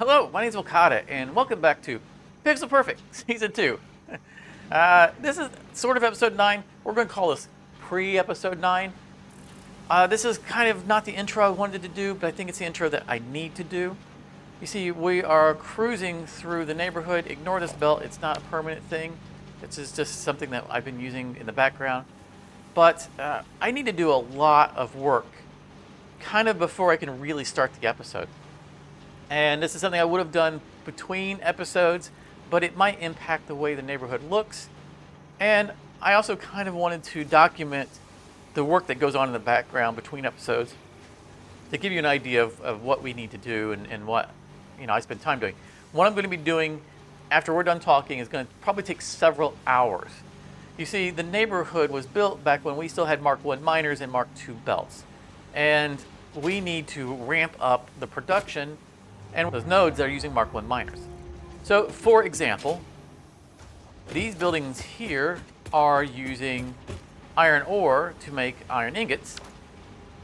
Hello, my name is Okada, and welcome back to Pixel Perfect Season 2. This is sort of Episode 9. We're going to call this pre-Episode 9. This is kind of not the intro I wanted to do, but I think it's the intro that I need to do. You see, we are cruising through the neighborhood. Ignore this belt, it's not a permanent thing. It's just something that I've been using in the background. But I need to do a lot of work kind of before I can really start the episode. And this is something I would have done between episodes, but it might impact the way the neighborhood looks. And I also kind of wanted to document the work that goes on in the background between episodes to give you an idea of what we need to do and what I spend time doing. What I'm going to be doing after we're done talking is going to probably take several hours. You see, the neighborhood was built back when we still had Mark I miners and Mark II belts. And we need to ramp up the production and those nodes that are using Mark I miners. So, for example, these buildings here are using iron ore to make iron ingots.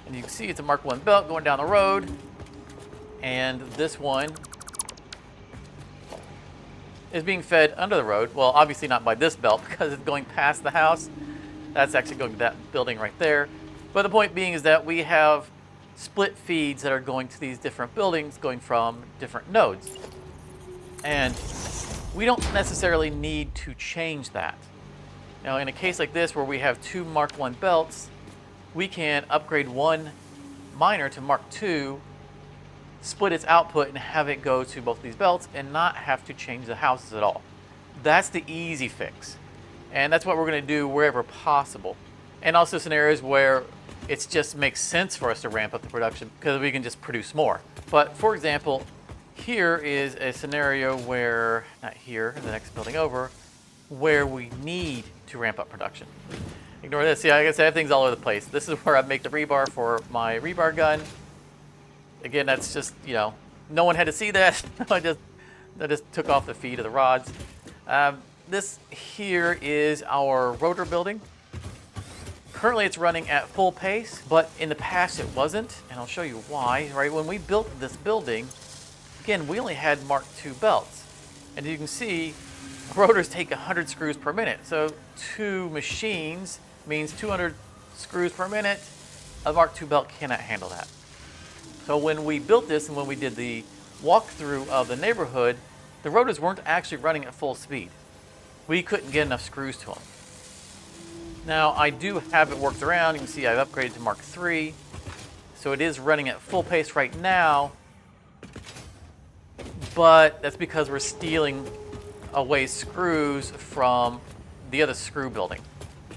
And you can see it's a Mark I belt going down the road. And this one is being fed under the road. Well, obviously not by this belt because it's going past the house. That's actually going to that building right there. But the point being is that we have split feeds that are going to these different buildings, going from different nodes. And we don't necessarily need to change that. Now, in a case like this where we have two Mark I belts, we can upgrade one miner to Mark II, split its output, and have it go to both these belts and not have to change the houses at all. That's the easy fix. And that's what we're going to do wherever possible. And also scenarios where it just makes sense for us to ramp up the production because we can just produce more. But for example, here is a scenario where, not here, the next building over, where we need to ramp up production. Ignore this. See, like I said, I have things all over the place. This is where I make the rebar for my rebar gun. Again, that's just, no one had to see that. I just took off the feed of the rods. This here is our rotor building. Currently it's running at full pace, but in the past it wasn't, and I'll show you why. Right, when we built this building, again, we only had Mark II belts. And you can see rotors take 100 screws per minute. So 2 machines means 200 screws per minute. A Mark II belt cannot handle that. So when we built this and when we did the walkthrough of the neighborhood, the rotors weren't actually running at full speed. We couldn't get enough screws to them. Now, I do have it worked around. You can see I've upgraded to Mark III. So it is running at full pace right now. But that's because we're stealing away screws from the other screw building.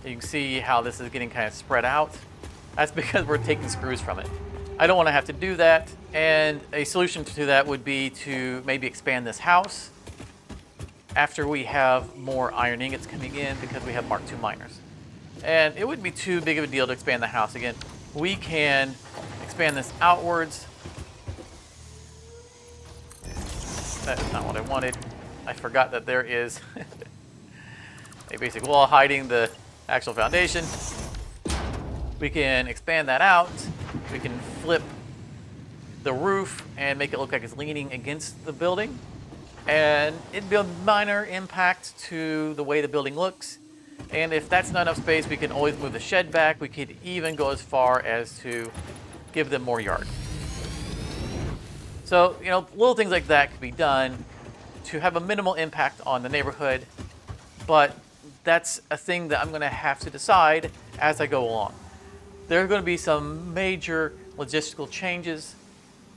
You can see how this is getting kind of spread out. That's because we're taking screws from it. I don't want to have to do that. And a solution to that would be to maybe expand this house after we have more iron ingots coming in because we have Mark II miners. And it wouldn't be too big of a deal to expand the house. Again, we can expand this outwards. That is not what I wanted. I forgot that there is a basic wall hiding the actual foundation. We can expand that out. We can flip the roof and make it look like it's leaning against the building. And it'd be a minor impact to the way the building looks. And if that's not enough space, we can always move the shed back. We could even go as far as to give them more yard. So, little things like that could be done to have a minimal impact on the neighborhood. But that's a thing that I'm going to have to decide as I go along. There are going to be some major logistical changes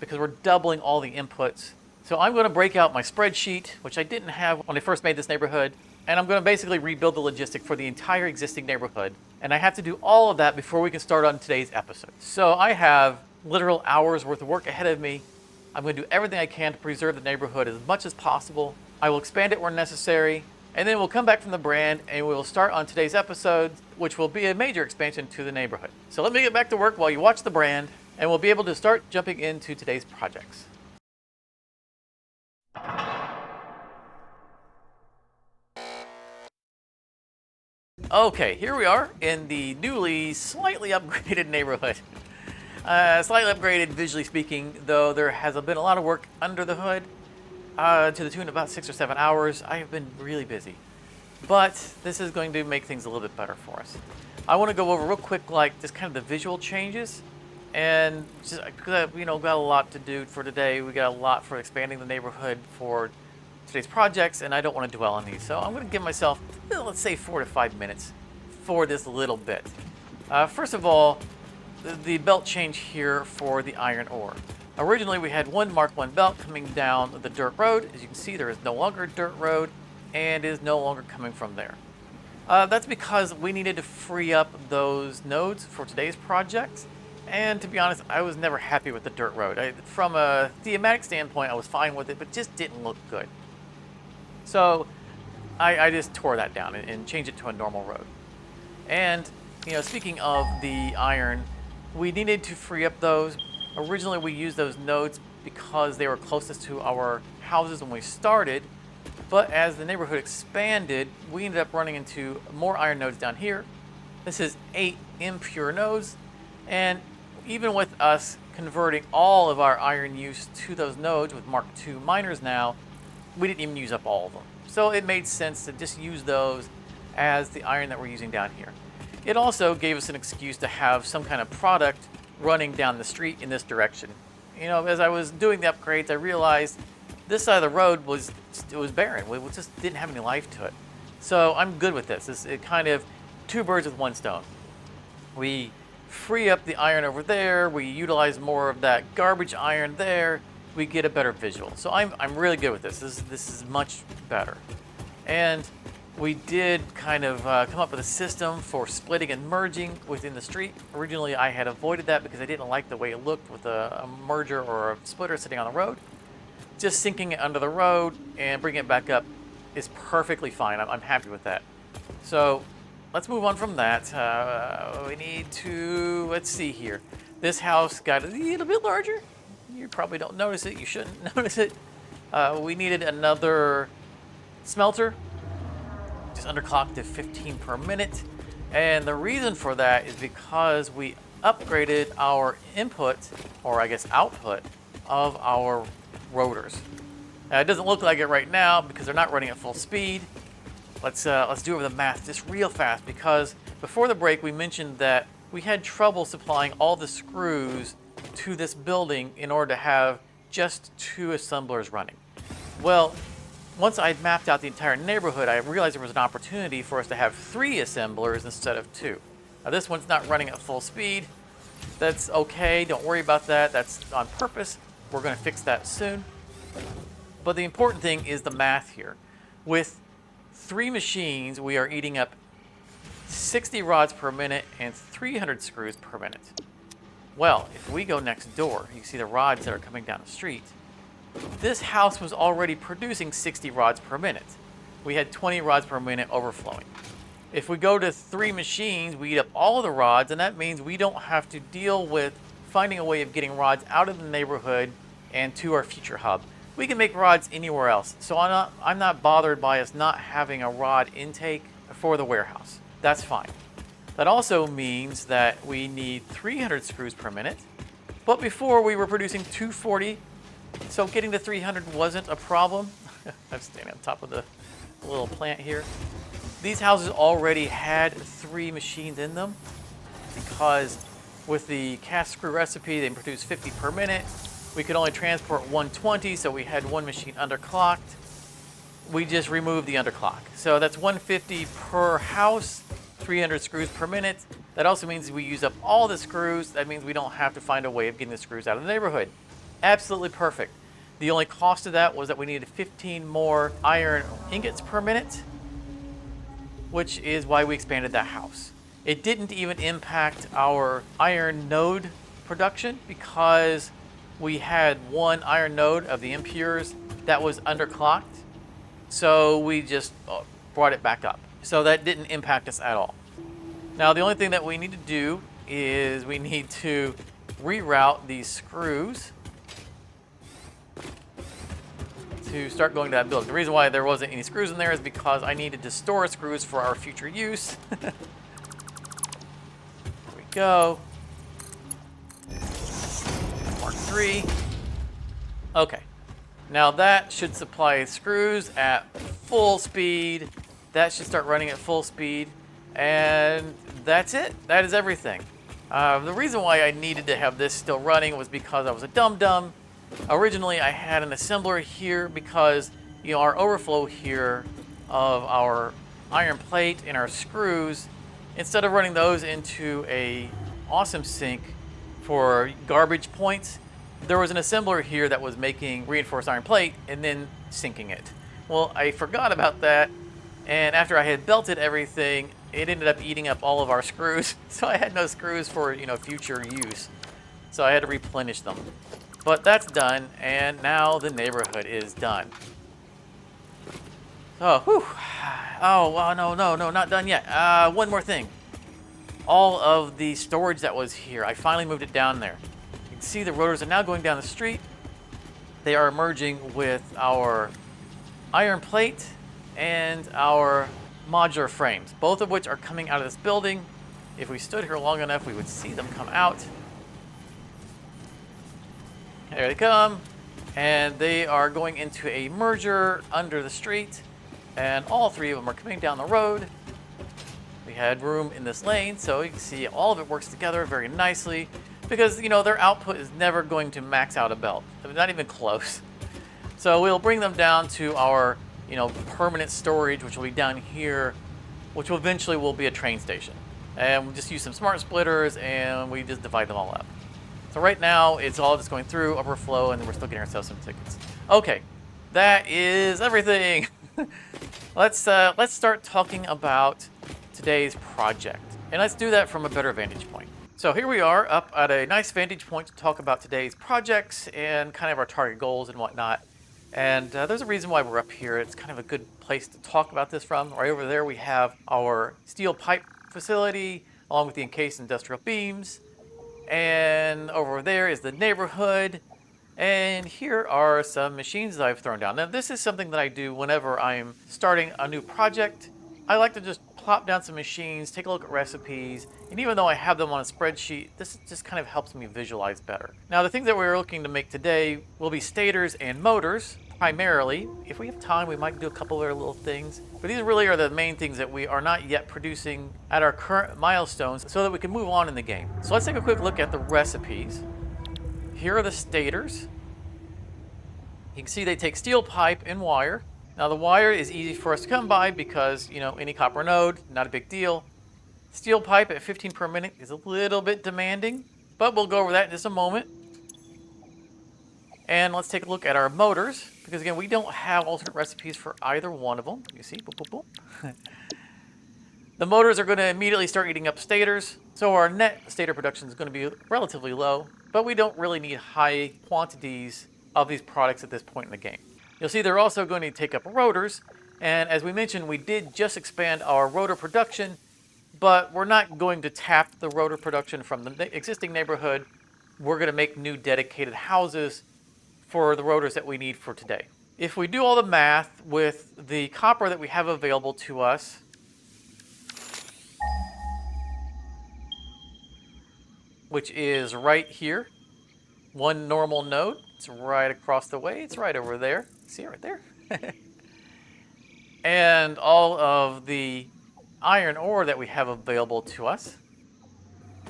because we're doubling all the inputs. So I'm going to break out my spreadsheet, which I didn't have when I first made this neighborhood. And I'm going to basically rebuild the logistic for the entire existing neighborhood. And I have to do all of that before we can start on today's episode. So I have literal hours worth of work ahead of me. I'm going to do everything I can to preserve the neighborhood as much as possible. I will expand it where necessary. And then we'll come back from the brand and we will start on today's episode, which will be a major expansion to the neighborhood. So let me get back to work while you watch the brand, and we'll be able to start jumping into today's projects. Okay, here we are in the newly slightly upgraded neighborhood. Slightly upgraded visually speaking, though there has been a lot of work under the hood. to the tune of about 6 or 7 hours. I have been really busy. But this is going to make things a little bit better for us. I want to go over real quick, like just kind of the visual changes, and just because got a lot to do for today. We got a lot for expanding the neighborhood for today's projects, and I don't want to dwell on these. So I'm going to give myself, let's say, 4 to 5 minutes for this little bit. First of all, the belt change here for the iron ore. Originally, we had one Mark I belt coming down the dirt road. As you can see, there is no longer a dirt road, and is no longer coming from there. That's because we needed to free up those nodes for today's project. And to be honest, I was never happy with the dirt road. From a thematic standpoint, I was fine with it, but just didn't look good. So I just tore that down and changed it to a normal road. And speaking of the iron, we needed to free up those. Originally, we used those nodes because they were closest to our houses when we started. But as the neighborhood expanded, we ended up running into more iron nodes down here. This is 8 impure nodes. And even with us converting all of our iron use to those nodes with Mark II miners now, we didn't even use up all of them. So it made sense to just use those as the iron that we're using down here. It also gave us an excuse to have some kind of product running down the street in this direction. As I was doing the upgrades, I realized this side of the road was barren. We just didn't have any life to it. So I'm good with this. It's kind of 2 birds with 1 stone. We free up the iron over there. We utilize more of that garbage iron there. We get a better visual. So I'm really good with this. This is much better. And we did kind of come up with a system for splitting and merging within the street. Originally, I had avoided that because I didn't like the way it looked with a merger or a splitter sitting on the road. Just sinking it under the road and bringing it back up is perfectly fine. I'm happy with that. So let's move on from that. We need to, let's see here. This house got a little bit larger. You probably don't notice it. You shouldn't notice it. We needed another smelter, just underclocked to 15 per minute. And the reason for that is because we upgraded our input, or I guess output, of our rotors. Now, it doesn't look like it right now because they're not running at full speed. Let's do over the math just real fast, because before the break we mentioned that we had trouble supplying all the screws to this building in order to have just 2 assemblers running. Well, once I'd mapped out the entire neighborhood, I realized there was an opportunity for us to have 3 assemblers instead of 2. Now this one's not running at full speed. That's okay, don't worry about that. That's on purpose. We're going to fix that soon. But the important thing is the math here. With 3 machines, we are eating up 60 rods per minute and 300 screws per minute. Well, if we go next door, you see the rods that are coming down the street. This house was already producing 60 rods per minute. We had 20 rods per minute overflowing. If we go to 3 machines, we eat up all of the rods, and that means we don't have to deal with finding a way of getting rods out of the neighborhood and to our future hub. We can make rods anywhere else, so I'm not bothered by us not having a rod intake for the warehouse. That's fine. That also means that we need 300 screws per minute, but before we were producing 240, so getting to 300 wasn't a problem. I'm standing on top of the little plant here. These houses already had 3 machines in them because with the cast screw recipe, they produce 50 per minute. We could only transport 120, so we had 1 machine underclocked. We just removed the underclock. So that's 150 per house, 300 screws per minute. That also means we use up all the screws. That means we don't have to find a way of getting the screws out of the neighborhood. Absolutely perfect. The only cost of that was that we needed 15 more iron ingots per minute, which is why we expanded that house. It didn't even impact our iron node production because we had 1 iron node of the impures that was underclocked. So we just brought it back up. So that didn't impact us at all. Now the only thing that we need to do is we need to reroute these screws to start going to that building. The reason why there wasn't any screws in there is because I needed to store screws for our future use. There we go. Mark 3. Okay. Now that should supply screws at full speed. That should start running at full speed. And that's it. That is everything. The reason why I needed to have this still running was because I was a dum-dum. Originally, I had an assembler here because, our overflow here of our iron plate and our screws, instead of running those into a awesome sink for garbage points, there was an assembler here that was making reinforced iron plate and then sinking it. Well, I forgot about that, and after I had belted everything, it ended up eating up all of our screws, so I had no screws for, future use. So I had to replenish them. But that's done, and now the neighborhood is done. Oh, whew. Oh, well, no, not done yet. One more thing. All of the storage that was here, I finally moved it down there. You can see the rotors are now going down the street. They are merging with our iron plate and our modular frames, both of which are coming out of this building. If we stood here long enough, we would see them come out. There they come, and they are going into a merger under the street, and all three of them are coming down the road. We had room in this lane, so you can see all of it works together very nicely, because, their output is never going to max out a belt. I mean, not even close. So we'll bring them down to our, permanent storage, which will be down here, which will eventually will be a train station. And we'll just use some smart splitters, and we just divide them all up. So right now, it's all just going through overflow, and then we're still getting ourselves some tickets. Okay, that is everything. Let's start talking about today's project, and let's do that from a better vantage point. So here we are, up at a nice vantage point to talk about today's projects and kind of our target goals and whatnot. And there's a reason why we're up here. It's kind of a good place to talk about this from. Right over there, we have our steel pipe facility, along with the encased industrial beams. And over there is the neighborhood. And here are some machines that I've thrown down. Now, this is something that I do whenever I'm starting a new project. I like to just plop down some machines, take a look at recipes, and even though I have them on a spreadsheet, this just kind of helps me visualize better. Now, the things that we're looking to make today will be stators and motors, primarily. If we have time, we might do a couple other little things. But these really are the main things that we are not yet producing at our current milestones so that we can move on in the game. So let's take a quick look at the recipes. Here are the stators. You can see they take steel pipe and wire. Now the wire is easy for us to come by because, any copper node, not a big deal. Steel pipe at 15 per minute is a little bit demanding, but we'll go over that in just a moment. And let's take a look at our motors, because again, we don't have alternate recipes for either one of them. You see, boop, boop, boop. The motors are going to immediately start eating up stators, so our net stator production is going to be relatively low, but we don't really need high quantities of these products at this point in the game. You'll see they're also going to take up rotors, and as we mentioned, we did just expand our rotor production, but we're not going to tap the rotor production from the existing neighborhood. We're going to make new dedicated houses for the rotors that we need for today. If we do all the math with the copper that we have available to us, which is right here, one normal node, it's right across the way, it's right over there. See it right there? And all of the iron ore that we have available to us.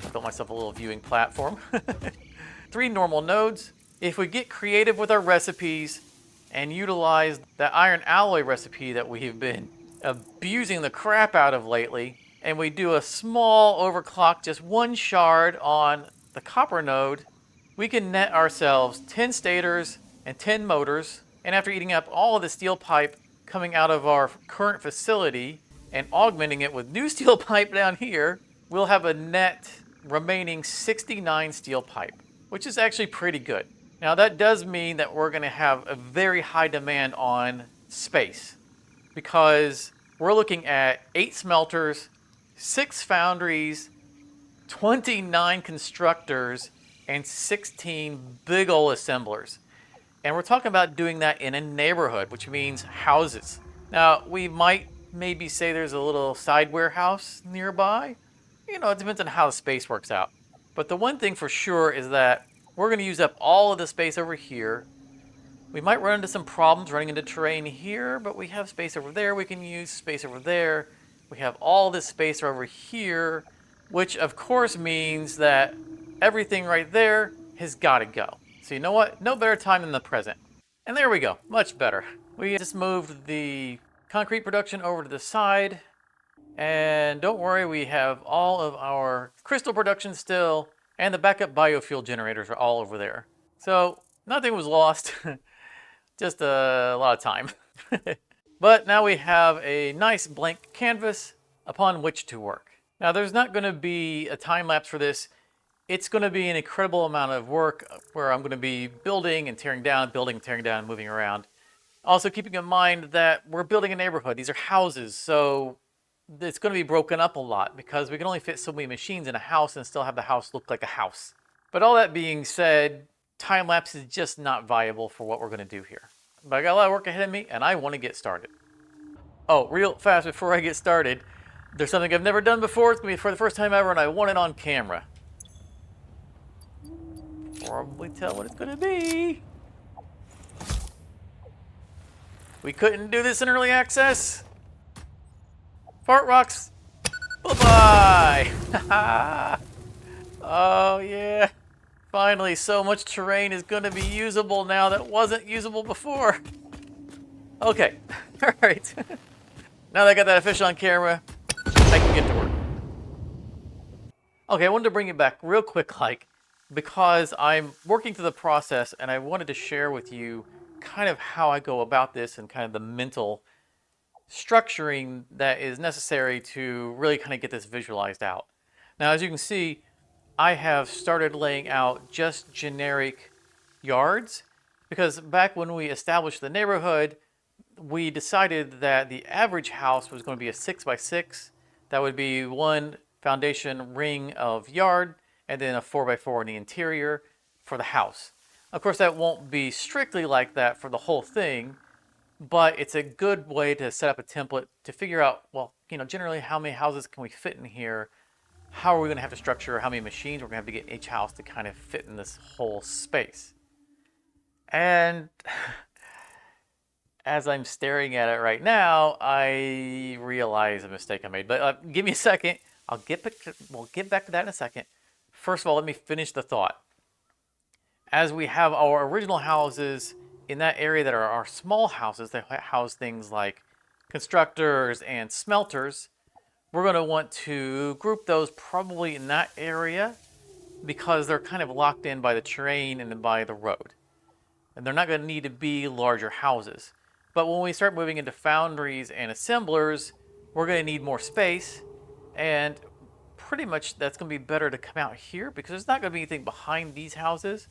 I built myself a little viewing platform. 3 normal nodes. If we get creative with our recipes and utilize the iron alloy recipe that we've been abusing the crap out of lately, and we do a small overclock, just 1 shard on the copper node, we can net ourselves 10 stators and 10 motors. And after eating up all of the steel pipe coming out of our current facility and augmenting it with new steel pipe down here, we'll have a net remaining 69 steel pipe, which is actually pretty good. Now that does mean that we're going to have a very high demand on space, because we're looking at 8 smelters, 6 foundries, 29 constructors, and 16 big ol' assemblers. And we're talking about doing that in a neighborhood, which means houses. Now, we might maybe say there's a little side warehouse nearby. It depends on how the space works out. But the one thing for sure is that we're going to use up all of the space over here. We might run into some problems running into terrain here, but we have space over there we can use, space over there. We have all this space over here, which of course means that everything right there has got to go. So you know what? No better time than the present. And there we go, much better. We just moved the concrete production over to the side. And don't worry, we have all of our crystal production still, and the backup biofuel generators are all over there. So nothing was lost, just a lot of time. But now we have a nice blank canvas upon which to work. Now there's not going to be a time lapse for this. It's going to be an incredible amount of work where I'm going to be building and tearing down, building and tearing down, and moving around. Also keeping in mind that we're building a neighborhood. These are houses, so it's going to be broken up a lot because we can only fit so many machines in a house and still have the house look like a house. But all that being said, time lapse is just not viable for what we're going to do here. But I got a lot of work ahead of me and I want to get started. Oh, real fast before I get started, there's something I've never done before. It's going to be for the first time ever and I want it on camera. Probably tell what it's going to be. We couldn't do this in early access. Fart rocks. Bye-bye. Oh, yeah. Finally, so much terrain is going to be usable now that wasn't usable before. Okay. All right. Now that I got that fish on camera, I can get to work. Okay, I wanted to bring you back real quick, because I'm working through the process and I wanted to share with you kind of how I go about this and kind of the mental structuring that is necessary to really kind of get this visualized out. Now, as you can see, I have started laying out just generic yards because back when we established the neighborhood, we decided that the average house was going to be a 6x6. That would be one foundation ring of yard and then a 4x4 in the interior for the house. Of course, that won't be strictly like that for the whole thing, but it's a good way to set up a template to figure out, well, generally how many houses can we fit in here? How are we going to have to structure how many machines we're going to have to get in each house to kind of fit in this whole space? And as I'm staring at it right now, I realize a mistake I made. But give me a second. We'll get back to that in a second. First of all, let me finish the thought. As we have our original houses in that area that are our small houses that house things like constructors and smelters, we're going to want to group those probably in that area because they're kind of locked in by the terrain and by the road. And they're not going to need to be larger houses. But when we start moving into foundries and assemblers, we're going to need more space. And pretty much that's going to be better to come out here because there's not going to be anything behind these houses.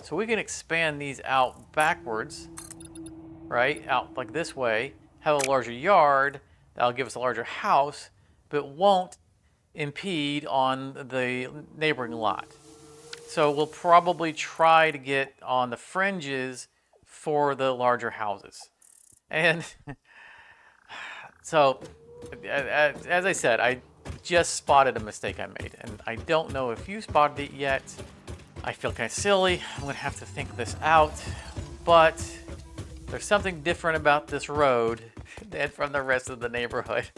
So we can expand these out backwards, right? Out like this way, have a larger yard. That'll give us a larger house, but won't impede on the neighboring lot. So we'll probably try to get on the fringes for the larger houses. And so, as I said, I just spotted a mistake I made, and I don't know if you spotted it yet. I feel kind of silly. I'm going to have to think this out, but there's something different about this road than from the rest of the neighborhood.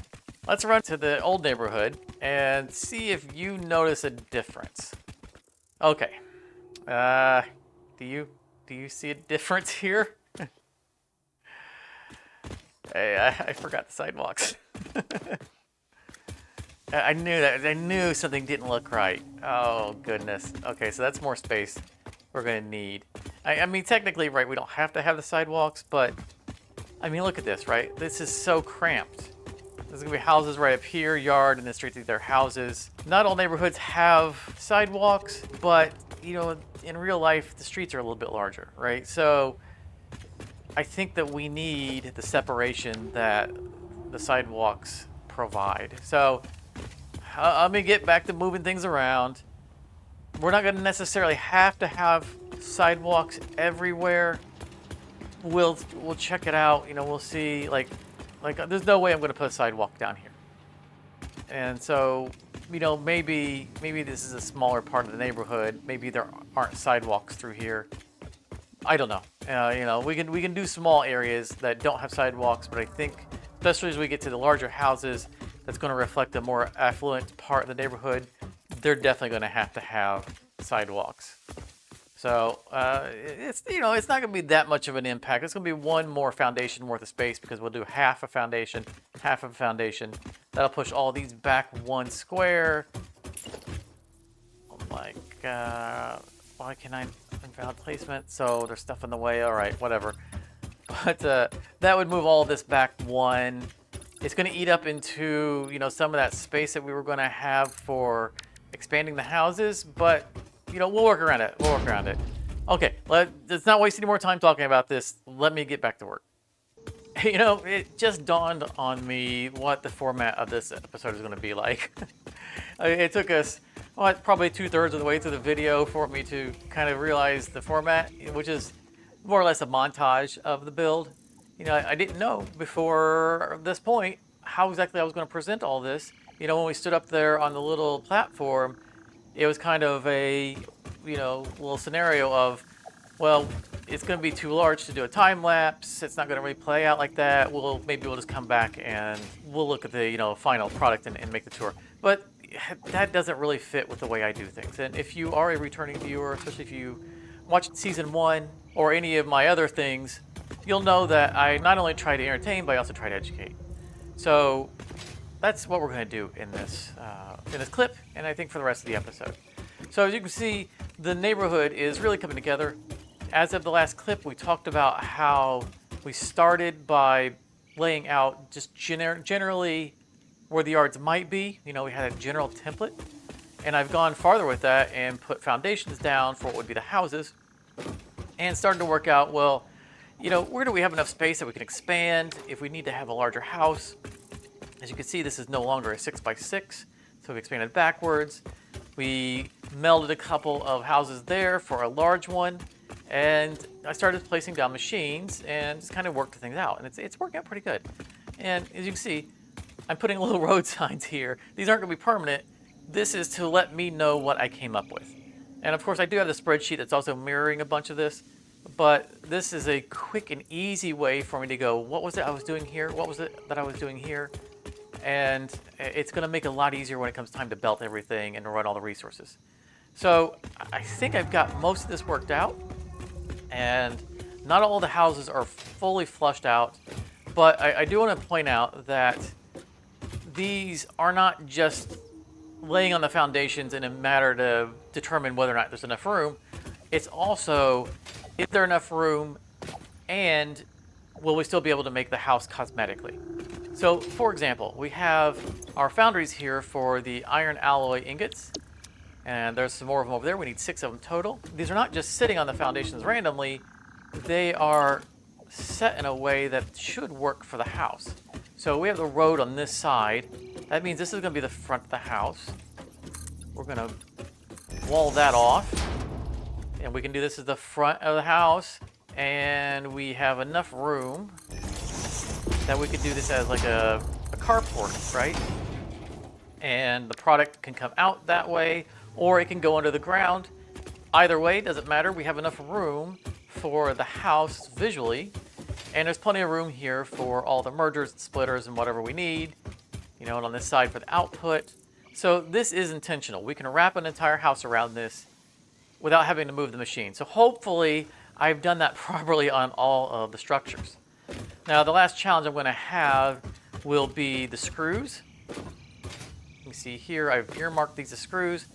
Let's run to the old neighborhood and see if you notice a difference. Okay. Do you see a difference here? Hey, I forgot the sidewalks. I knew that. I knew something didn't look right. Oh, goodness. Okay, so that's more space we're going to need. I mean, technically, right, we don't have to have the sidewalks, but, I mean, look at this, right? This is so cramped. There's going to be houses right up here, yard, and then straight through their houses. Not all neighborhoods have sidewalks, but, in real life, the streets are a little bit larger, right? So I think that we need the separation that the sidewalks provide. So let me get back to moving things around. We're not going to necessarily have to have sidewalks everywhere. We'll check it out. We'll see. Like there's no way I'm going to put a sidewalk down here. And so, maybe this is a smaller part of the neighborhood. Maybe there aren't sidewalks through here. I don't know. We can do small areas that don't have sidewalks, but I think especially as we get to the larger houses, that's going to reflect a more affluent part of the neighborhood. They're definitely going to have sidewalks. So it's not going to be that much of an impact. It's going to be one more foundation worth of space because we'll do half a foundation, half of a foundation. That'll push all these back one square. Oh my god! Why can I invalid placement? So there's stuff in the way. All right, whatever. But that would move all this back one. It's going to eat up into some of that space that we were going to have for expanding the houses, but we'll work around it. We'll work around it. Okay, let's not waste any more time talking about this. Let me get back to work. It just dawned on me what the format of this episode is going to be like. It took us probably 2/3 of the way through the video for me to kind of realize the format, which is more or less a montage of the build. I didn't know before this point how exactly I was going to present all this. When we stood up there on the little platform, it was kind of a, little scenario of, well, it's going to be too large to do a time lapse. It's not going to really play out like that. Maybe we'll just come back and we'll look at the, final product and make the tour. But that doesn't really fit with the way I do things. And if you are a returning viewer, especially if you watched season 1 or any of my other things, you'll know that I not only try to entertain, but I also try to educate. So that's what we're going to do in this clip, and I think for the rest of the episode. So as you can see, the neighborhood is really coming together. As of the last clip, we talked about how we started by laying out just generally where the yards might be. We had a general template, and I've gone farther with that and put foundations down for what would be the houses, and started to work out, well, where do we have enough space that we can expand if we need to have a larger house? As you can see, this is no longer a 6x6, so we expanded backwards. We melded a couple of houses there for a large one, and I started placing down machines and just kind of worked things out, and it's working out pretty good. And as you can see, I'm putting little road signs here. These aren't going to be permanent. This is to let me know what I came up with. And of course, I do have the spreadsheet that's also mirroring a bunch of this, but this is a quick and easy way for me to go, what was it I was doing here? What was it that I was doing here? And it's going to make it a lot easier when it comes time to belt everything and to run all the resources. So I think I've got most of this worked out, and not all the houses are fully flushed out, but I do want to point out that these are not just laying on the foundations in a matter to determine whether or not there's enough room. It's also, is there enough room, and will we still be able to make the house cosmetically? So, for example, we have our foundries here for the iron alloy ingots, and there's some more of them over there. We need 6 of them total. These are not just sitting on the foundations randomly. They are set in a way that should work for the house. So we have the road on this side. That means this is going to be the front of the house. We're going to wall that off, and we can do this as the front of the house, and we have enough room that we could do this as like a carport, right? And the product can come out that way, or it can go under the ground. Either way, doesn't matter. We have enough room for the house visually, and there's plenty of room here for all the mergers and splitters and whatever we need, and on this side for the output. So this is intentional. We can wrap an entire house around this without having to move the machine. So hopefully I've done that properly on all of the structures. Now, the last challenge I'm going to have will be the screws. You can see here I've earmarked these as screws,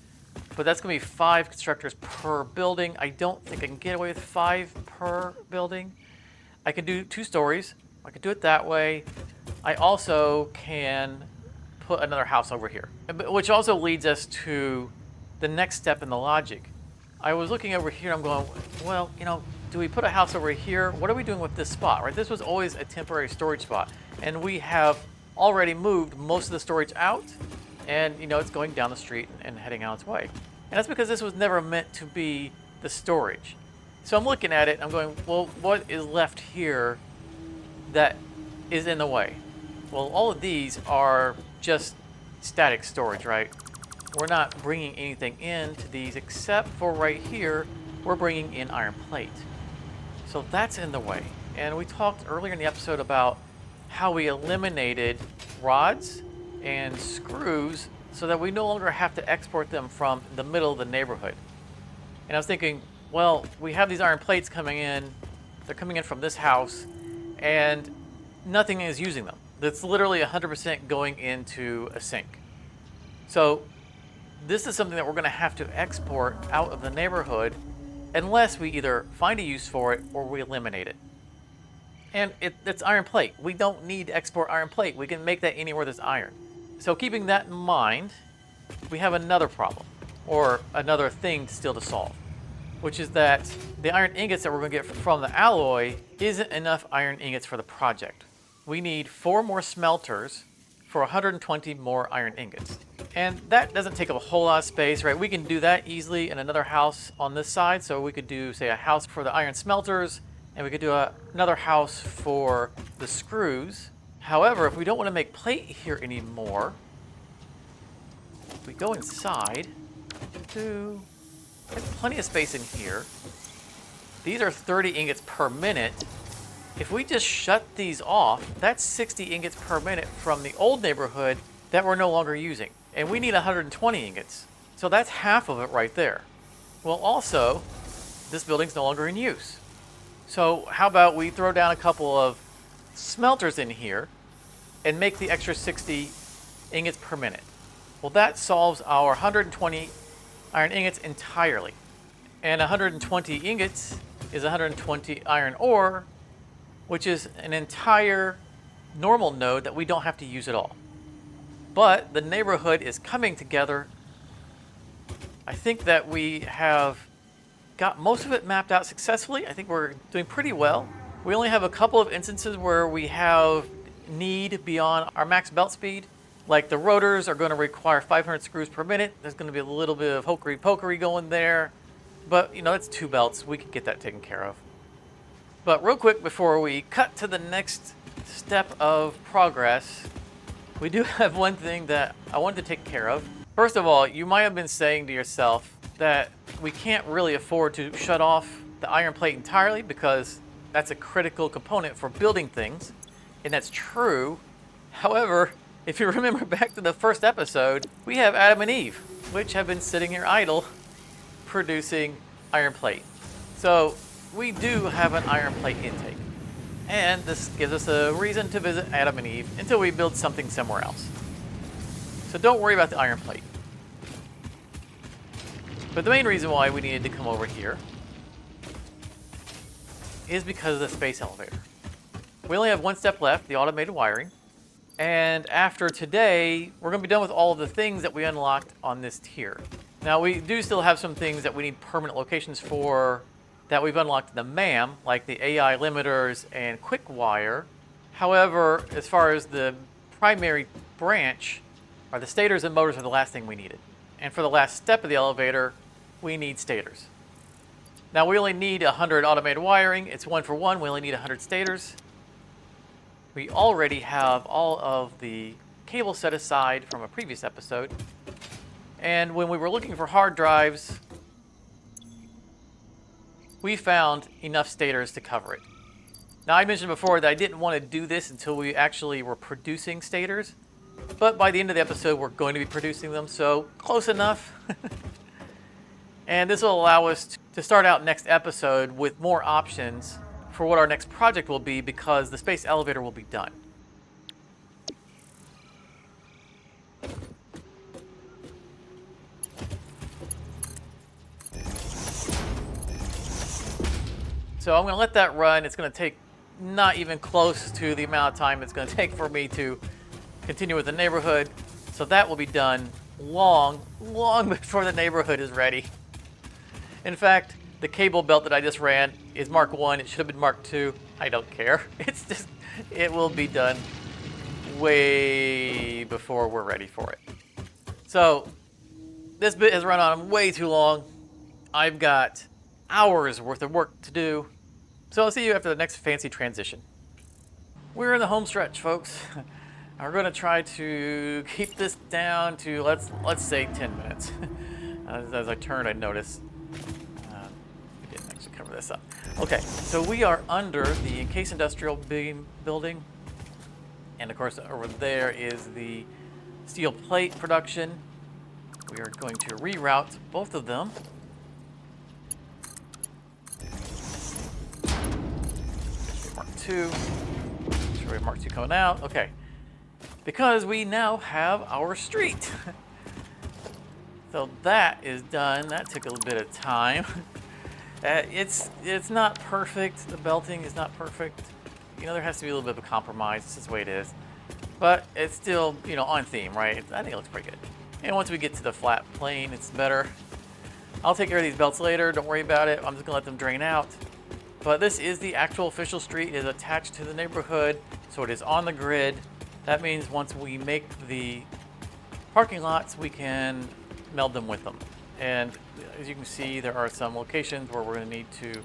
but that's going to be 5 constructors per building. I don't think I can get away with 5 per building. I can do 2 stories. I can do it that way. I also can put another house over here, which also leads us to the next step in the logic. I was looking over here, I'm going, well, do we put a house over here? What are we doing with this spot, right? This was always a temporary storage spot, and we have already moved most of the storage out, and it's going down the street and heading on its way. And that's because this was never meant to be the storage. So I'm looking at it, I'm going, well, what is left here that is in the way? Well, all of these are just static storage, right? We're not bringing anything into these except for right here, we're bringing in iron plate. So that's in the way. And we talked earlier in the episode about how we eliminated rods and screws so that we no longer have to export them from the middle of the neighborhood. And I was thinking, well, we have these iron plates coming in. They're coming in from this house, and nothing is using them. That's literally 100% going into a sink. So this is something that we're going to have to export out of the neighborhood unless we either find a use for it or we eliminate it. And it's iron plate. We don't need to export iron plate. We can make that anywhere there's iron. So keeping that in mind, we have another problem, or another thing still to solve, which is that the iron ingots that we're going to get from the alloy isn't enough iron ingots for the project. We need 4 more smelters for 120 more iron ingots. And that doesn't take up a whole lot of space, right? We can do that easily in another house on this side. So we could do, say, a house for the iron smelters, and we could do another house for the screws. However, if we don't want to make plate here anymore, if we go inside, there's plenty of space in here. These are 30 ingots per minute. If we just shut these off, that's 60 ingots per minute from the old neighborhood that we're no longer using. And we need 120 ingots. So that's half of it right there. Well, also, this building's no longer in use. So how about we throw down a couple of smelters in here and make the extra 60 ingots per minute. Well, that solves our 120 iron ingots entirely. And 120 ingots is 120 iron ore, which is an entire normal node that we don't have to use at all. But the neighborhood is coming together. I think that we have got most of it mapped out successfully. I think we're doing pretty well. We only have a couple of instances where we have need beyond our max belt speed. Like the rotors are going to require 500 screws per minute. There's going to be a little bit of hokery pokery going there. But, you know, it's 2 belts. We can get that taken care of. But real quick, before we cut to the next step of progress, we do have one thing that I wanted to take care of. First of all, you might have been saying to yourself that we can't really afford to shut off the iron plate entirely because that's a critical component for building things. And that's true. However, if you remember back to the first episode, we have Adam and Eve, which have been sitting here idle, producing iron plate. So we do have an iron plate intake. And this gives us a reason to visit Adam and Eve until we build something somewhere else. So don't worry about the iron plate. But the main reason why we needed to come over here is because of the space elevator. We only have one step left, the automated wiring. And after today, we're going to be done with all of the things that we unlocked on this tier. Now, we do still have some things that we need permanent locations for that we've unlocked in the MAM, like the AI limiters and quick wire. However, as far as the primary branch, the stators and motors are the last thing we needed. And for the last step of the elevator, we need stators. Now, we only need 100 automated wiring. It's 1 for 1. We only need 100 stators. We already have all of the cable set aside from a previous episode. And when we were looking for hard drives, we found enough stators to cover it. Now, I mentioned before that I didn't want to do this until we actually were producing stators. But by the end of the episode, we're going to be producing them, so close enough. And this will allow us to start out next episode with more options for what our next project will be because the space elevator will be done. So I'm going to let that run. It's going to take not even close to the amount of time it's going to take for me to continue with the neighborhood. So that will be done long before the neighborhood is ready. In fact, the cable belt that I just ran is Mark 1. It should have been Mark 2. I don't care. It will be done way before we're ready for it. So this bit has run on way too long. I've got hours worth of work to do. So I'll see you after the next fancy transition. We're in the home stretch, folks. We're going to try to keep this down to, let's say, 10 minutes. As I turn, I notice we didn't actually cover this up. Okay, so we are under the encased industrial beam building. And of course, over there is the steel plate production. We are going to reroute both of them. Mark II. Sure we have Mark II coming out. Okay. Because we now have our street. So that is done. That took a little bit of time. It's not perfect. The belting is not perfect. You know, there has to be a little bit of a compromise. This is the way it is. But it's still, you know, on theme, right? I think it looks pretty good. And once we get to the flat plane, it's better. I'll take care of these belts later. Don't worry about it. I'm just going to let them drain out. But this is the actual official street. It is attached to the neighborhood, so it is on the grid. That means once we make the parking lots, we can meld them with them. And as you can see, there are some locations where we're going to need to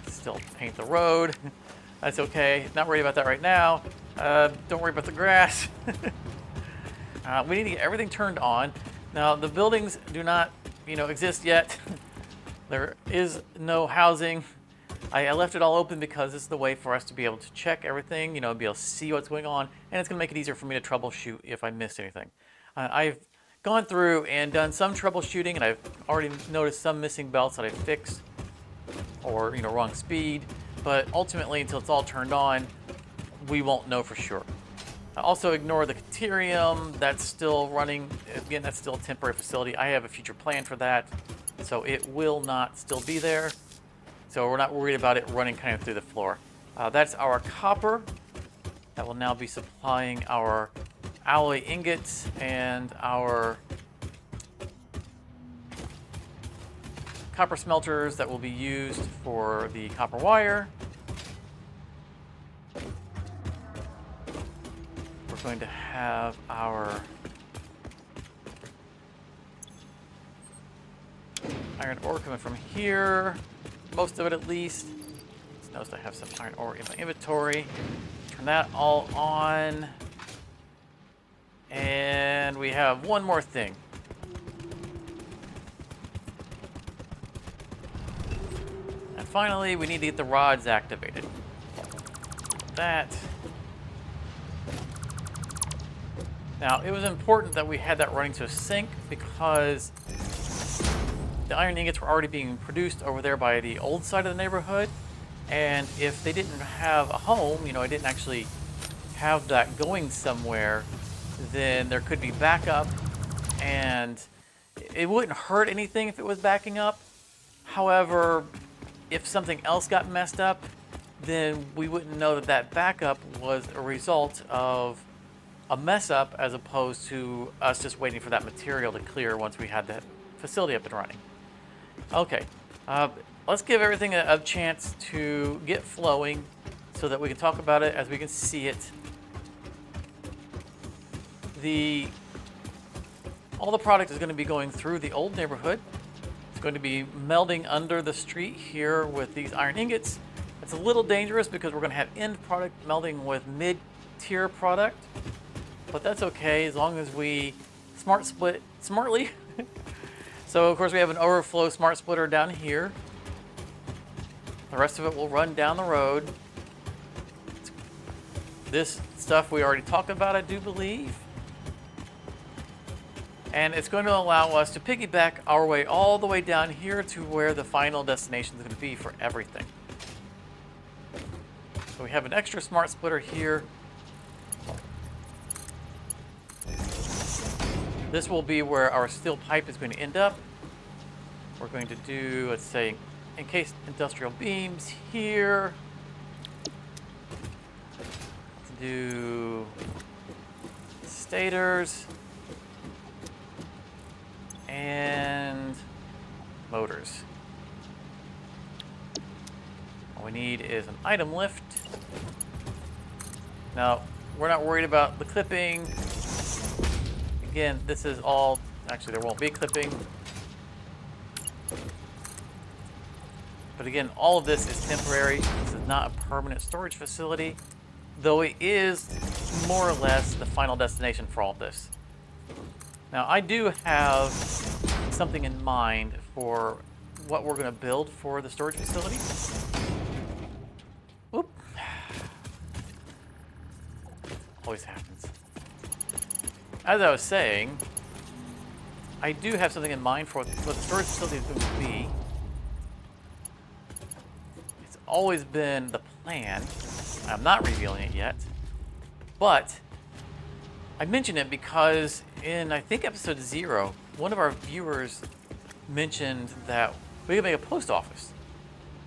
still paint the road. That's okay. Not worried about that right now. Don't worry about the grass. We need to get everything turned on. Now, the buildings do not, you know, exist yet. There is no housing. I left it all open because this is the way for us to be able to check everything, you know, be able to see what's going on, and it's going to make it easier for me to troubleshoot if I missed anything. I've gone through and done some troubleshooting, and I've already noticed some missing belts that I fixed, or, you know, wrong speed, but ultimately, until it's all turned on, we won't know for sure. Also ignore the Caterium, that's still running. Again, that's still a temporary facility. I have a future plan for that, so it will not still be there. So we're not worried about it running kind of through the floor. That's our copper. That will now be supplying our alloy ingots and our copper smelters that will be used for the copper wire. We're going to have our iron ore coming from here. Most of it at least. Just notice I have some iron ore in my inventory. Turn that all on. And we have one more thing. And finally, we need to get the rods activated. That. Now, it was important that we had that running to a sync because the iron ingots were already being produced over there by the old side of the neighborhood. And if they didn't have a home, you know, I didn't actually have that going somewhere, then there could be backup, and it wouldn't hurt anything if it was backing up. However, if something else got messed up, then we wouldn't know that that backup was a result of a mess up as opposed to us just waiting for that material to clear once we had the facility up and running. Okay, let's give everything a chance to get flowing so that we can talk about it as we can see it. All the product is going to be going through the old neighborhood. It's going to be melding under the street here with these iron ingots. It's a little dangerous because we're going to have end product melding with mid-tier product, but that's okay as long as we smart split smartly. So of course we have an overflow smart splitter down here. The rest of it will run down the road. This stuff we already talked about, I do believe. And it's going to allow us to piggyback our way all the way down here to where the final destination is going to be for everything. So we have an extra smart splitter here. This will be where our steel pipe is going to end up. We're going to do, let's say, encased industrial beams here. Let's do stators and motors. All we need is an item lift. Now, we're not worried about the clipping. Again, this is all, actually there won't be clipping. But again, all of this is temporary. This is not a permanent storage facility, though it is more or less the final destination for all of this. Now, I do have something in mind for what we're going to build for the storage facility. Whoop. Always happens. As I was saying, I do have something in mind for what the storage facility is going to be. It's always been the plan. I'm not revealing it yet, but I mention it because in, I think, episode 0, one of our viewers mentioned that we could make a post office.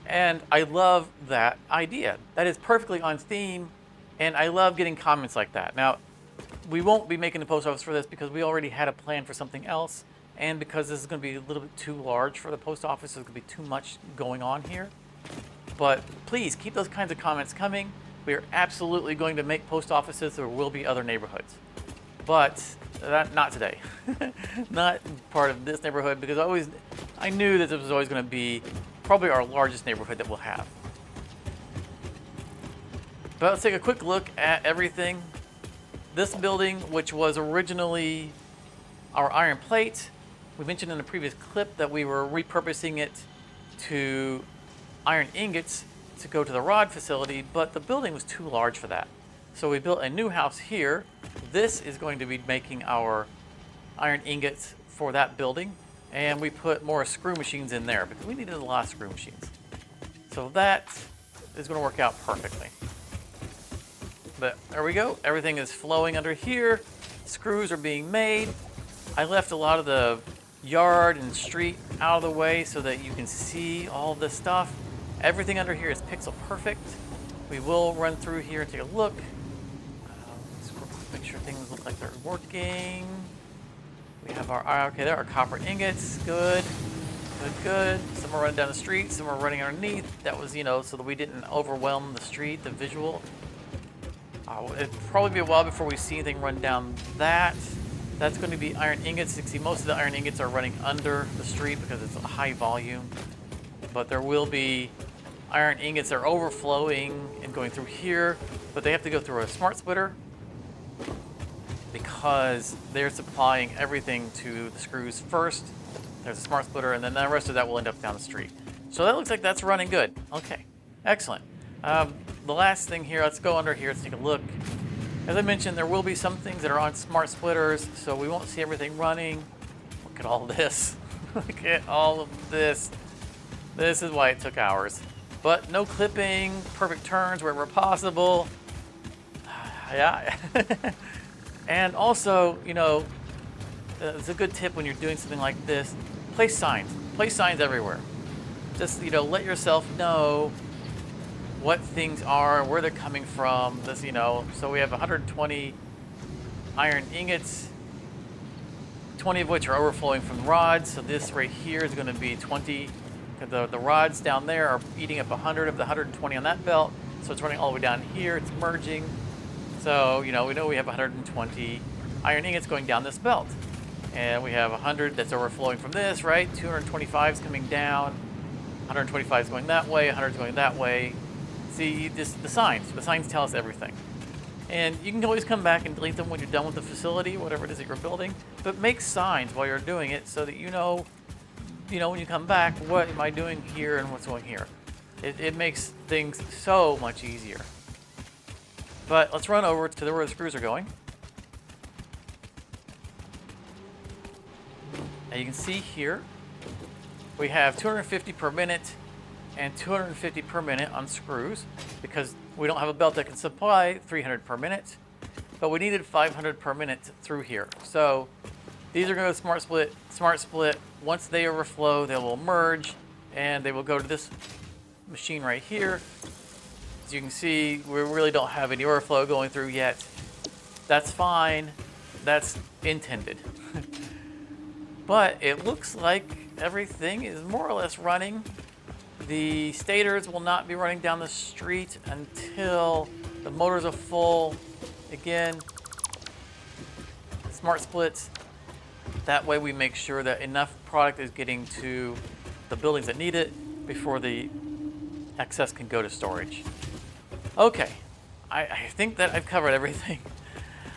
And I love that idea. That is perfectly on theme, and I love getting comments like that. Now, we won't be making the post office for this because we already had a plan for something else, and because this is going to be a little bit too large for the post office, there's going to be too much going on here. But please keep those kinds of comments coming. We are absolutely going to make post offices. There will be other neighborhoods, but not today. Not part of this neighborhood, because I knew that this was always going to be probably our largest neighborhood that we'll have. But let's take a quick look at everything. This building, which was originally our iron plate, we mentioned in a previous clip that we were repurposing it to iron ingots to go to the rod facility, but the building was too large for that. So we built a new house here. This is going to be making our iron ingots for that building, and we put more screw machines in there because we needed a lot of screw machines. So that is going to work out perfectly. But there we go. Everything is flowing under here. Screws are being made. I left a lot of the yard and street out of the way so that you can see all this stuff. Everything under here is pixel perfect. We will run through here and take a look. Let's make sure things look like they're working. We have okay, there are copper ingots. Good. Good. Some are running down the street, some are running underneath. That was, so that we didn't overwhelm the street, the visual. It'll probably be a while before we see anything run down that. That's going to be iron ingots. You can see most of the iron ingots are running under the street because it's a high volume. But there will be iron ingots that are overflowing and going through here, but they have to go through a smart splitter because they're supplying everything to the screws first. There's a smart splitter, and then the rest of that will end up down the street. So that looks like that's running good. Okay, excellent. The last thing here, let's go under here, let's take a look. As I mentioned, there will be some things that are on smart splitters, so we won't see everything running. Look at all this. Look at all of this. This is why it took hours. But no clipping, perfect turns wherever possible. Yeah. And also, it's a good tip when you're doing something like this. Place signs. Place signs everywhere. Just, let yourself know what things are, where they're coming from. This, so we have 120 iron ingots, 20 of which are overflowing from rods. So this right here is going to be 20. The rods down there are eating up 100 of the 120 on that belt. So it's running all the way down here. It's merging. So, we know we have 120 iron ingots going down this belt. And we have 100 that's overflowing from this, right? 225 is coming down. 125 is going that way. 100 is going that way. See, the signs. The signs tell us everything. And you can always come back and delete them when you're done with the facility, whatever it is that you're building. But make signs while you're doing it so that when you come back, what am I doing here and what's going here. It makes things so much easier. But let's run over to where the screws are going. And you can see here, we have 250 per minute and 250 per minute on screws because we don't have a belt that can supply 300 per minute, but we needed 500 per minute through here. So these are going to go smart split. Once they overflow, they will merge and they will go to this machine right here. As you can see, we really don't have any overflow going through yet. That's fine. That's intended. But it looks like everything is more or less running. The stators will not be running down the street until the motors are full. Again, smart splits. That way we make sure that enough product is getting to the buildings that need it before the excess can go to storage. Okay, I think that I've covered everything.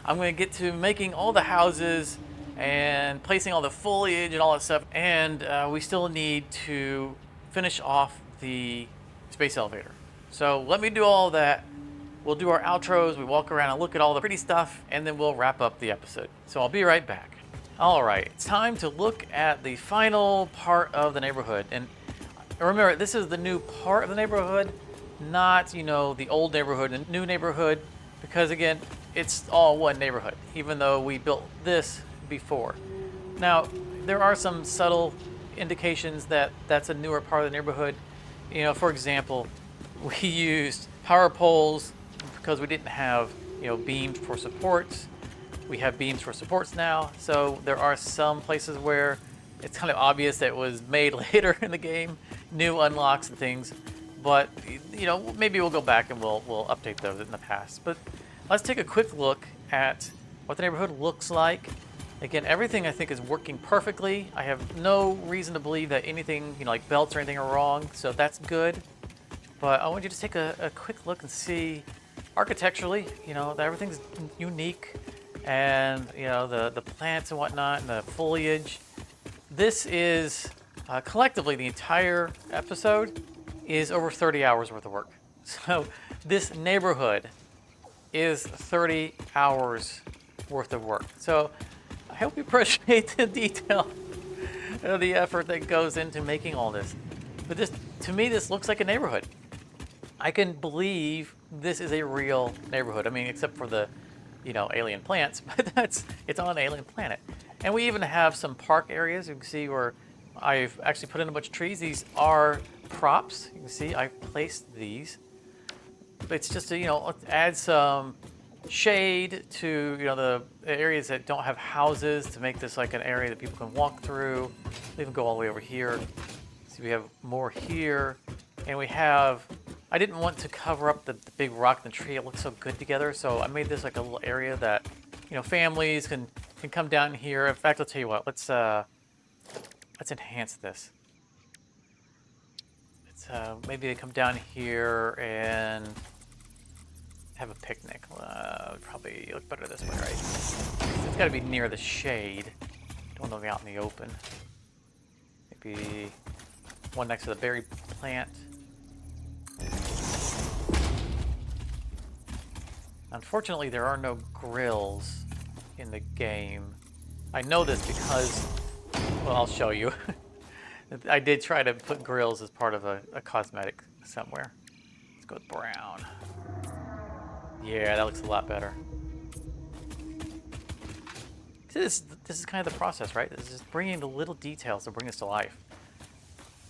I'm going to get to making all the houses and placing all the foliage and all that stuff. And we still need to finish off the space elevator. So let me do all that. We'll do our outros, we walk around and look at all the pretty stuff, and then we'll wrap up the episode. So I'll be right back. All right, it's time to look at the final part of the neighborhood. And remember, this is the new part of the neighborhood, not, you know, the old neighborhood and new neighborhood, because again, it's all one neighborhood, even though we built this before. Now, there are some subtle indications that that's a newer part of the neighborhood. You know, for example, we used power poles because we didn't have, you know, beams for supports. We have beams for supports now, so there are some places where it's kind of obvious that it was made later in the game, new unlocks and things. But you know, maybe we'll go back and we'll update those in the past. But let's take a quick look at what the neighborhood looks like. Again, everything I think is working perfectly. I have no reason to believe that anything, you know, like belts or anything are wrong, so that's good. But I want you to take a quick look and see architecturally, you know, that everything's unique, and you know, the plants and whatnot and the foliage. This is collectively, the entire episode is over 30 hours worth of work. So this neighborhood is 30 hours worth of work. So I hope you appreciate the detail of the effort that goes into making all this. But this, to me, this looks like a neighborhood. I can believe this is a real neighborhood. I mean, except for the, you know, alien plants, but it's on an alien planet. And we even have some park areas. You can see where I've actually put in a bunch of trees. These are props. You can see I've placed these. It's just to, you know, add some shade to, you know, the areas that don't have houses, to make this like an area that people can walk through. They even go all the way over here. See, we have more here, and we have, I didn't want to cover up the big rock and the tree. It looks so good together, so I made this like a little area that, you know, families can come down here. In fact, I'll tell you what, let's enhance this. Let's maybe they come down here and have a picnic. Would probably look better this way, right? It's got to be near the shade. Don't want to be out in the open. Maybe one next to the berry plant. Unfortunately, there are no grills in the game. I know this because, well, I'll show you. I did try to put grills as part of a cosmetic somewhere. Let's go with brown. Yeah, that looks a lot better. This is kind of the process, right? This is bringing the little details to bring this to life.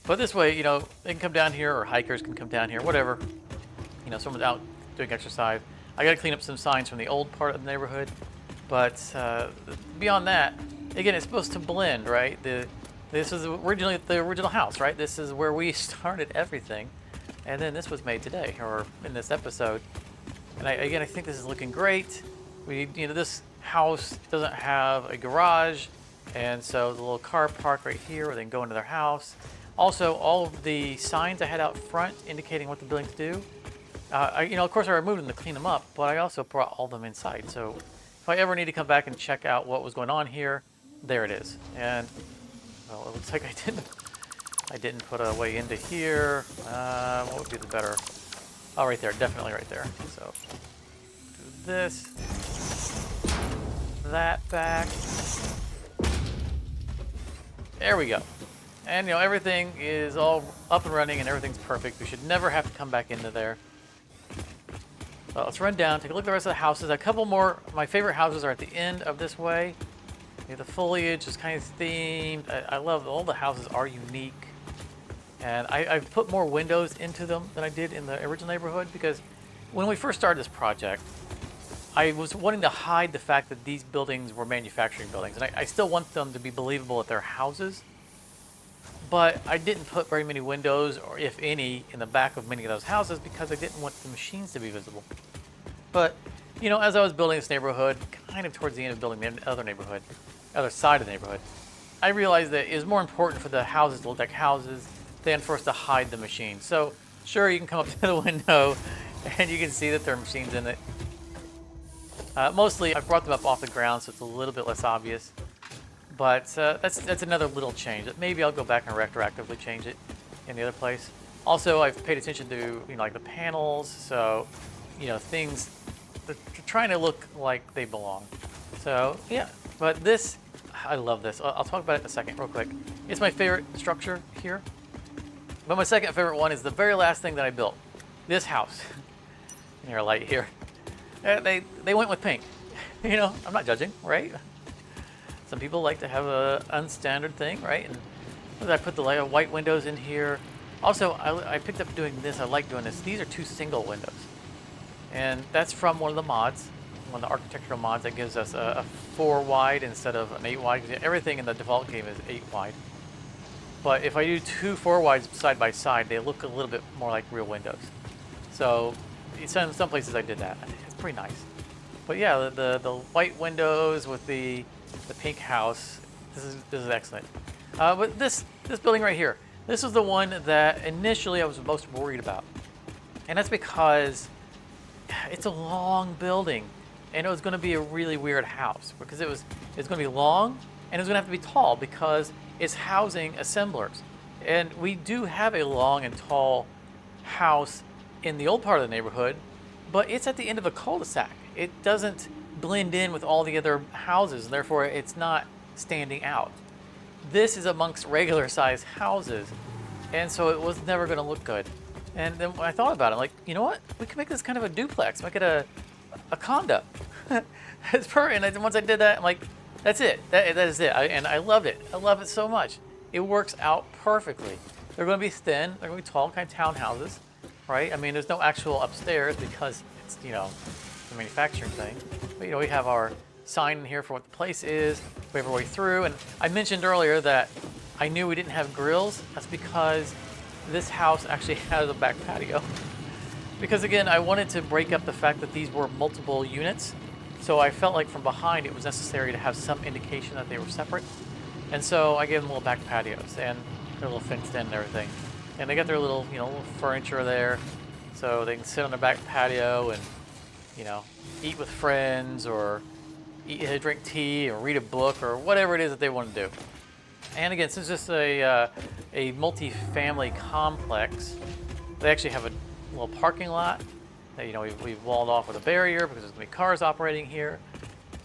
But this way, you know, they can come down here, or hikers can come down here, whatever. You know, someone's out doing exercise. I gotta clean up some signs from the old part of the neighborhood. But beyond that, again, it's supposed to blend, right? This is originally the original house, right? This is where we started everything. And then this was made today, or in this episode. And I think this is looking great. You know, this house doesn't have a garage, and so the little car park right here where they can go into their house. Also, all of the signs I had out front indicating what the buildings do. You know, of course, I removed them to clean them up, but I also brought all of them inside. So if I ever need to come back and check out what was going on here, there it is. And well, it looks like I didn't put a way into here. What would be the better? Oh, right there, definitely right there. So do this, that back. There we go. And you know, everything is all up and running and everything's perfect. We should never have to come back into there. Well, let's run down, take a look at the rest of the houses. A couple more. My favorite houses are at the end of this way. You know, the foliage is kind of themed. I love all the houses are unique. And I've put more windows into them than I did in the original neighborhood, because when we first started this project, I was wanting to hide the fact that these buildings were manufacturing buildings. And I still want them to be believable that they're houses. But I didn't put very many windows, or if any, in the back of many of those houses because I didn't want the machines to be visible. But, you know, as I was building this neighborhood, kind of towards the end of building the other side of the neighborhood, I realized that it was more important for the houses to look like houses than for us to hide the machines. So, sure, you can come up to the window and you can see that there are machines in it. Mostly, I brought them up off the ground, so it's a little bit less obvious. But that's another little change. Maybe I'll go back and retroactively change it in the other place. Also, I've paid attention to like the panels, so things they're trying to look like they belong. So yeah, but this I love this. I'll talk about it in a second, real quick. It's my favorite structure here. But my second favorite one is the very last thing that I built. This house. Near light here. They went with pink. I'm not judging, right? Some people like to have a unstandard thing, right? And I put the white windows in here. Also, I picked up doing this. I like doing this. These are 2 single windows. And that's from one of the mods, one of the architectural mods that gives us a 4 wide instead of an 8 wide. Everything in the default game is 8 wide. But if I do 2 4 wides side by side, they look a little bit more like real windows. So in some places I did that. It's pretty nice. But yeah, the white windows with the pink house, this is excellent. But this building right here, this is the one that initially I was most worried about. And that's because it's a long building, and it was going to be a really weird house because it's going to be long and it's going to have to be tall because it's housing assemblers. And we do have a long and tall house in the old part of the neighborhood, but it's at the end of a cul-de-sac. It doesn't blend in with all the other houses, and therefore it's not standing out. This is amongst regular sized houses, and so it was never going to look good. And then when I thought about it, I'm like, you know what? We can make this kind of a duplex, make it a condo. It's perfect. And once I did that, I'm like, that's it. That is it. And I loved it. I love it so much. It works out perfectly. They're going to be thin. They're going to be tall, kind of townhouses, right? I mean, there's no actual upstairs because it's, a manufacturing thing. But, we have our sign in here for what the place is. We have our way through. And I mentioned earlier that I knew we didn't have grills. That's because this house actually has a back patio. Because again, I wanted to break up the fact that these were multiple units. So I felt like from behind it was necessary to have some indication that they were separate. And so I gave them little back patios, and they're a little fenced in and everything. And they got their little, little furniture there, so they can sit on their back patio and, eat with friends or drink tea or read a book or whatever it is that they want to do. And again, since it's a multi-family complex, they actually have a little parking lot that we've walled off with a barrier because there's going to be cars operating here.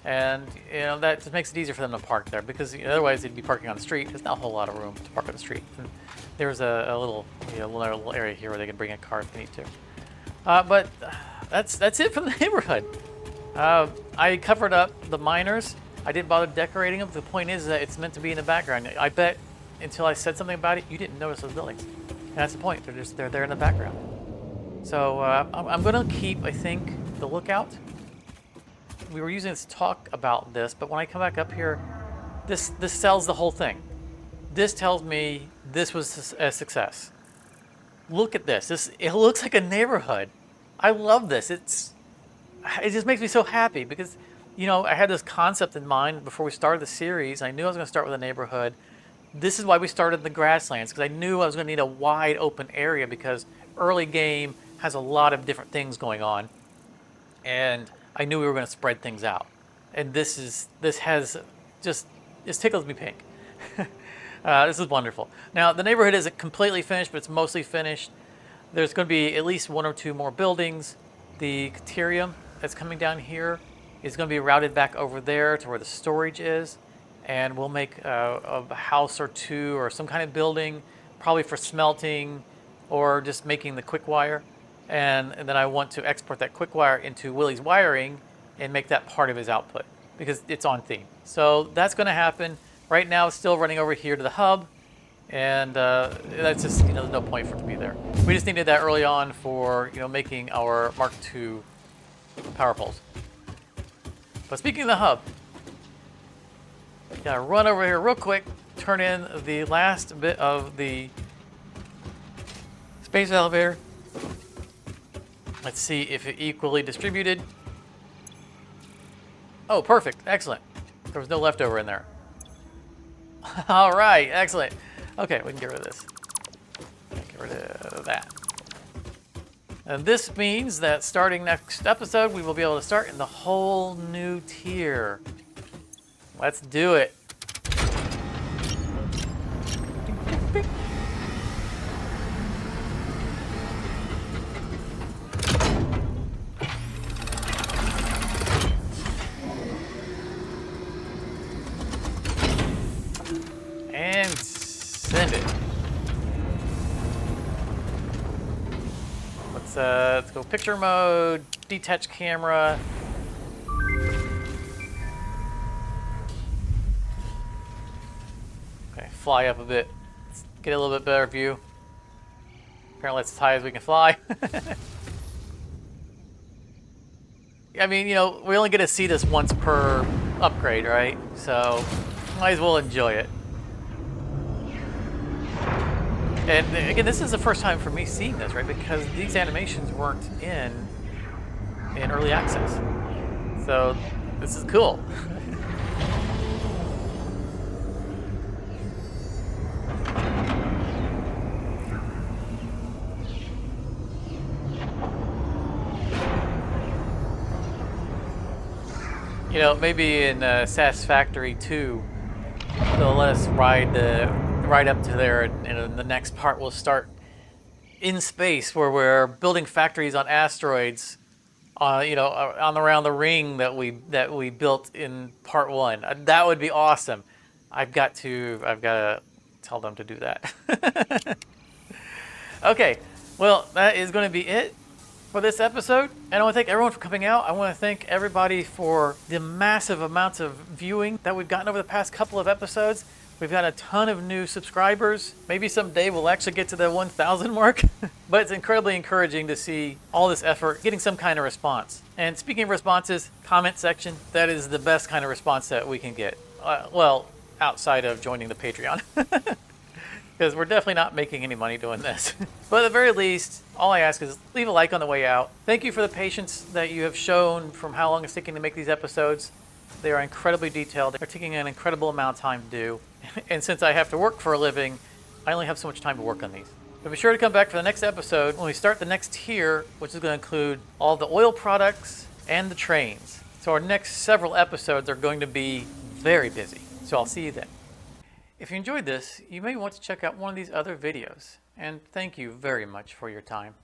And that just makes it easier for them to park there because otherwise they'd be parking on the street. There's not a whole lot of room to park on the street. And there's a little little area here where they can bring a car if they need to. But that's it for the neighborhood. I covered up the miners. I didn't bother decorating them. The point is that it's meant to be in the background. I bet until I said something about it, you didn't notice those buildings. And that's the point. They're there in the background. So I'm going to keep, I think, the lookout. We were using this to talk about this, but when I come back up here, this sells the whole thing. This tells me this was a success. Look at this. It looks like a neighborhood. I love this. It just makes me so happy because, I had this concept in mind before we started the series. I knew I was going to start with a neighborhood. This is why we started in the grasslands, because I knew I was going to need a wide open area because early game has a lot of different things going on. And I knew we were going to spread things out. And this tickles me pink. This is wonderful. Now, the neighborhood isn't completely finished, but it's mostly finished. There's going to be at least 1 or 2 more buildings. The caterium that's coming down here is going to be routed back over there to where the storage is. And we'll make a house or 2 or some kind of building, probably for smelting or just making the quick wire. And then I want to export that quick wire into Willie's wiring and make that part of his output because it's on theme. So that's going to happen. Right now, it's still running over here to the hub, and that's just, there's no point for it to be there. We just needed that early on for, making our Mark II power poles. But speaking of the hub, gotta run over here real quick, turn in the last bit of the space elevator. Let's see if it's equally distributed. Oh, perfect. Excellent. There was no leftover in there. All right. Excellent. Okay, we can get rid of this. Get rid of that. And this means that starting next episode, we will be able to start in the whole new tier. Let's do it. let's go picture mode, detach camera. Okay, fly up a bit. Let's get a little bit better view. Apparently it's as high as we can fly. I mean, you know, we only get to see this once per upgrade, right? So, might as well enjoy it. And again, this is the first time for me seeing this, right? Because these animations weren't in early access. So, this is cool. You know, maybe in Satisfactory 2, they'll let us ride up to there, and the next part will start in space, where we're building factories on asteroids, you know, on around the ring that we built in part 1. That would be awesome. I've got to tell them to do that. Okay, well, that is going to be it for this episode. And I want to thank everyone for coming out. I want to thank everybody for the massive amounts of viewing that we've gotten over the past couple of episodes. We've got a ton of new subscribers. Maybe someday we'll actually get to the 1,000 mark. But it's incredibly encouraging to see all this effort getting some kind of response. And speaking of responses, comment section, that is the best kind of response that we can get. Well, outside of joining the Patreon. Because we're definitely not making any money doing this. But at the very least, all I ask is leave a like on the way out. Thank you for the patience that you have shown from how long it's taking to make these episodes. They are incredibly detailed. They're taking an incredible amount of time to do. And since I have to work for a living, I only have so much time to work on these. But be sure to come back for the next episode when we start the next tier, which is going to include all the oil products and the trains. So our next several episodes are going to be very busy. So I'll see you then. If you enjoyed this, you may want to check out one of these other videos, and thank you very much for your time.